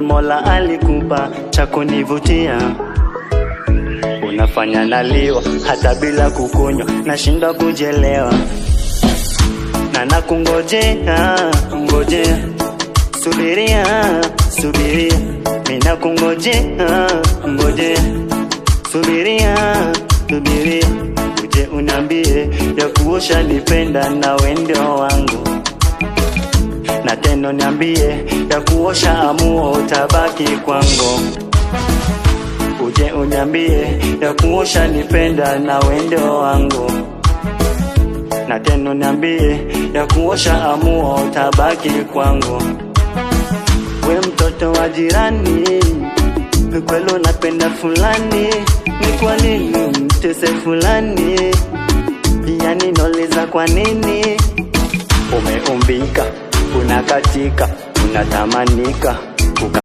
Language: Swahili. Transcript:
Mola alikupa cha kunivutia, unafanya naliwa hata bila kukunywa, nashinda kujelewa na nakungojea, ngojea, subiria, subiria, mina kungojea, ngojea, subiria, subiria, uje unambie ya kuosha nipenda na wendo wangu, na teno niambie ya kuosha amuo utabaki kwangu, uje uniambie ya kuosha nipenda na wendo wangu, na teno niambie ya kuosha amuo utabaki kwangu. We mtoto wa jirani, kweli unapenda fulani, ni kwa nini mtese fulani? Yani noleza kwa nini? Umeumbika, unakatika, unatamanika.